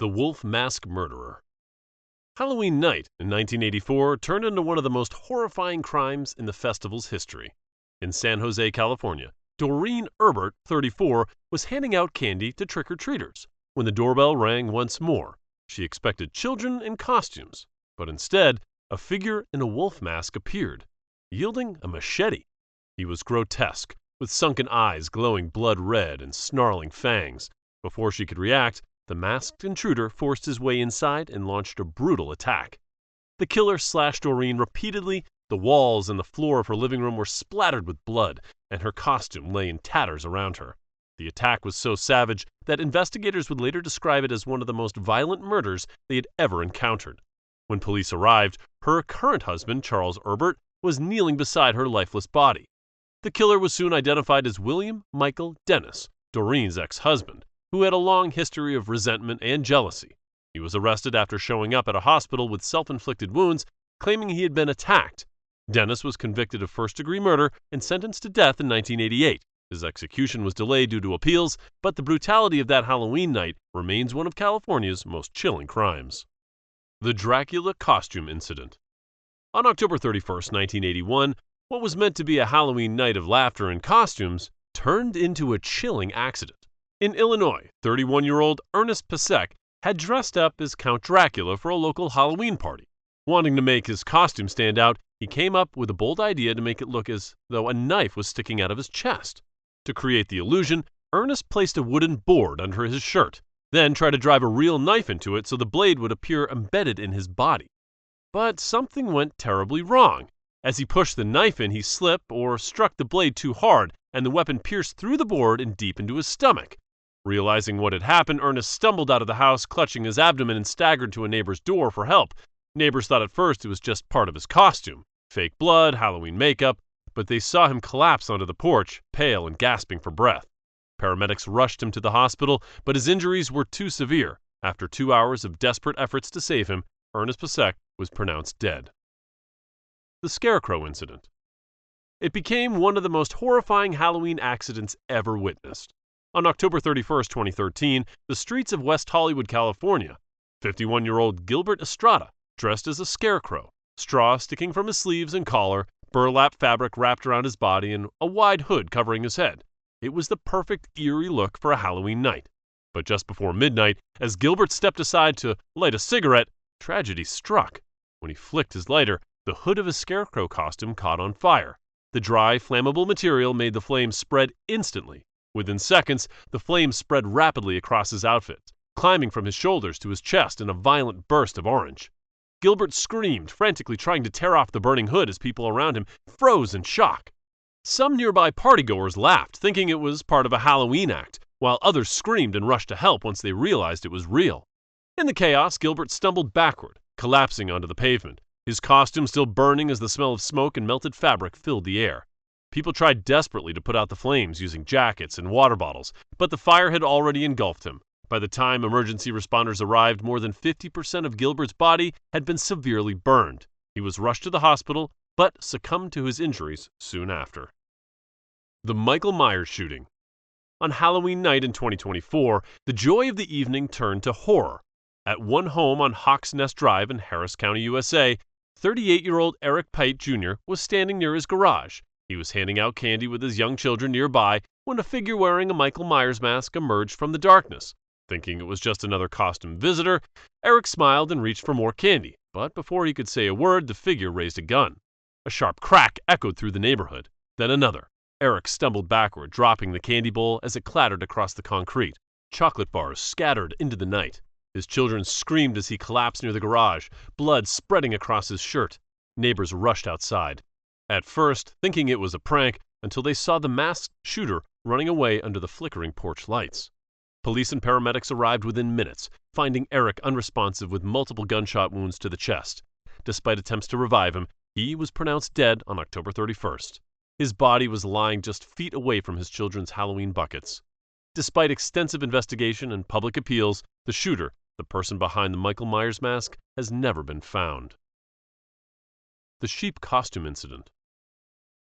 The Wolf Mask Murderer. Halloween night in 1984 turned into one of the most horrifying crimes in the festival's history. In San Jose, California, Doreen Erbert, 34, was handing out candy to trick-or-treaters when the doorbell rang once more. She expected children in costumes, but instead, a figure in a wolf mask appeared, yielding a machete. He was grotesque, with sunken eyes glowing blood red and snarling fangs. Before she could react, the masked intruder forced his way inside and launched a brutal attack. The killer slashed Doreen repeatedly. The walls and the floor of her living room were splattered with blood, and her costume lay in tatters around her. The attack was so savage that investigators would later describe it as one of the most violent murders they had ever encountered. When police arrived, her current husband, Charles Erbert, was kneeling beside her lifeless body. The killer was soon identified as William Michael Dennis, Doreen's ex-husband, who had a long history of resentment and jealousy. He was arrested after showing up at a hospital with self-inflicted wounds, claiming he had been attacked. Dennis was convicted of first-degree murder and sentenced to death in 1988. His execution was delayed due to appeals, but the brutality of that Halloween night remains one of California's most chilling crimes. The Dracula Costume Incident. On October 31, 1981, what was meant to be a Halloween night of laughter and costumes turned into a chilling accident. In Illinois, 31-year-old Ernest Pasek had dressed up as Count Dracula for a local Halloween party. Wanting to make his costume stand out, he came up with a bold idea to make it look as though a knife was sticking out of his chest. To create the illusion, Ernest placed a wooden board under his shirt, then tried to drive a real knife into it so the blade would appear embedded in his body. But something went terribly wrong. As he pushed the knife in, he slipped or struck the blade too hard, and the weapon pierced through the board and deep into his stomach. Realizing what had happened, Ernest stumbled out of the house, clutching his abdomen, and staggered to a neighbor's door for help. Neighbors thought at first it was just part of his costume, fake blood, Halloween makeup, but they saw him collapse onto the porch, pale and gasping for breath. Paramedics rushed him to the hospital, but his injuries were too severe. After 2 hours of desperate efforts to save him, Ernest Pasek was pronounced dead. The Scarecrow Incident. It became one of the most horrifying Halloween accidents ever witnessed. On October 31, 2013, the streets of West Hollywood, California, 51-year-old Gilbert Estrada, dressed as a scarecrow, straw sticking from his sleeves and collar, burlap fabric wrapped around his body, and a wide hood covering his head. It was the perfect eerie look for a Halloween night. But just before midnight, as Gilbert stepped aside to light a cigarette, tragedy struck. When he flicked his lighter, the hood of his scarecrow costume caught on fire. The dry, flammable material made the flames spread instantly. Within seconds, the flames spread rapidly across his outfit, climbing from his shoulders to his chest in a violent burst of orange. Gilbert screamed, frantically trying to tear off the burning hood as people around him froze in shock. Some nearby partygoers laughed, thinking it was part of a Halloween act, while others screamed and rushed to help once they realized it was real. In the chaos, Gilbert stumbled backward, collapsing onto the pavement, his costume still burning as the smell of smoke and melted fabric filled the air. People tried desperately to put out the flames using jackets and water bottles, but the fire had already engulfed him. By the time emergency responders arrived, more than 50% of Gilbert's body had been severely burned. He was rushed to the hospital, but succumbed to his injuries soon after. The Michael Myers shooting. On Halloween night in 2024, the joy of the evening turned to horror. At one home on Hawks Nest Drive in Harris County, USA, 38-year-old Eric Pite Jr. was standing near his garage. He was handing out candy with his young children nearby when a figure wearing a Michael Myers mask emerged from the darkness. Thinking it was just another costume visitor, Eric smiled and reached for more candy, but before he could say a word, the figure raised a gun. A sharp crack echoed through the neighborhood, then another. Eric stumbled backward, dropping the candy bowl as it clattered across the concrete. Chocolate bars scattered into the night. His children screamed as he collapsed near the garage, blood spreading across his shirt. Neighbors rushed outside. At first, thinking it was a prank, until they saw the masked shooter running away under the flickering porch lights. Police and paramedics arrived within minutes, finding Eric unresponsive with multiple gunshot wounds to the chest. Despite attempts to revive him, he was pronounced dead on October 31st. His body was lying just feet away from his children's Halloween buckets. Despite extensive investigation and public appeals, the shooter, the person behind the Michael Myers mask, has never been found. The Sheep Costume Incident.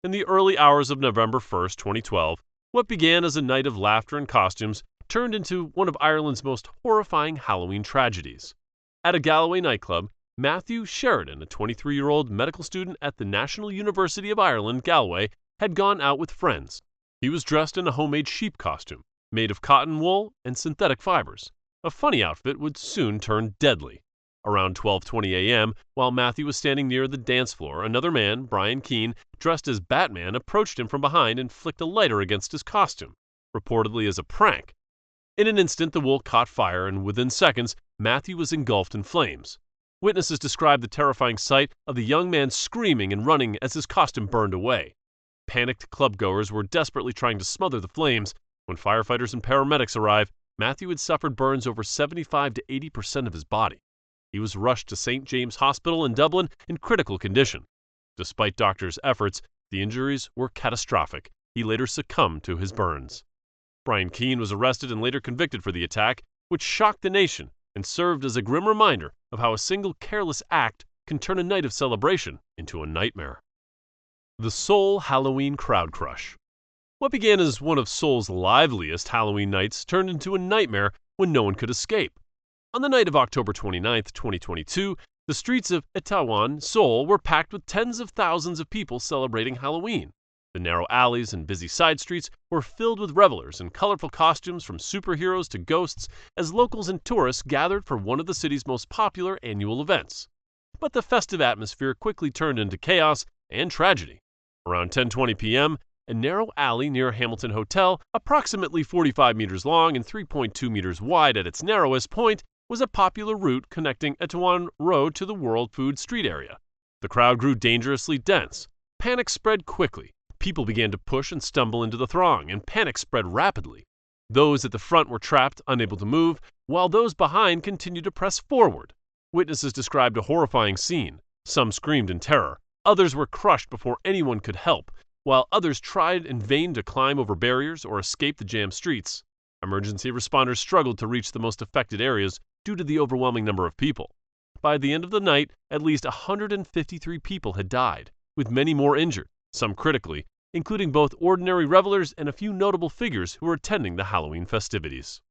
In the early hours of November 1, 2012, what began as a night of laughter and costumes turned into one of Ireland's most horrifying Halloween tragedies. At a Galway nightclub, Matthew Sheridan, a 23-year-old medical student at the National University of Ireland, Galway, had gone out with friends. He was dressed in a homemade sheep costume, made of cotton wool and synthetic fibers. A funny outfit would soon turn deadly. Around 12:20 a.m., while Matthew was standing near the dance floor, another man, Brian Keane, dressed as Batman, approached him from behind and flicked a lighter against his costume, reportedly as a prank. In an instant, the wool caught fire, and within seconds, Matthew was engulfed in flames. Witnesses described the terrifying sight of the young man screaming and running as his costume burned away. Panicked clubgoers were desperately trying to smother the flames. When firefighters and paramedics arrived, Matthew had suffered burns over 75 to 80% of his body. He was rushed to St. James Hospital in Dublin in critical condition. Despite doctors' efforts, the injuries were catastrophic. He later succumbed to his burns. Brian Keane was arrested and later convicted for the attack, which shocked the nation and served as a grim reminder of how a single careless act can turn a night of celebration into a nightmare. The Seoul Halloween Crowd Crush. What began as one of Seoul's liveliest Halloween nights turned into a nightmare when no one could escape. On the night of October 29, 2022, the streets of Itaewon, Seoul, were packed with tens of thousands of people celebrating Halloween. The narrow alleys and busy side streets were filled with revelers in colorful costumes from superheroes to ghosts as locals and tourists gathered for one of the city's most popular annual events. But the festive atmosphere quickly turned into chaos and tragedy. Around 10:20 p.m., a narrow alley near Hamilton Hotel, approximately 45 meters long and 3.2 meters wide at its narrowest point, was a popular route connecting Itaewon Road to the World Food Street area. The crowd grew dangerously dense. Panic spread quickly. People began to push and stumble into the throng, and panic spread rapidly. Those at the front were trapped, unable to move, while those behind continued to press forward. Witnesses described a horrifying scene. Some screamed in terror. Others were crushed before anyone could help, while others tried in vain to climb over barriers or escape the jammed streets. Emergency responders struggled to reach the most affected areas due to the overwhelming number of people. By the end of the night, at least 153 people had died, with many more injured, some critically, including both ordinary revelers and a few notable figures who were attending the Halloween festivities.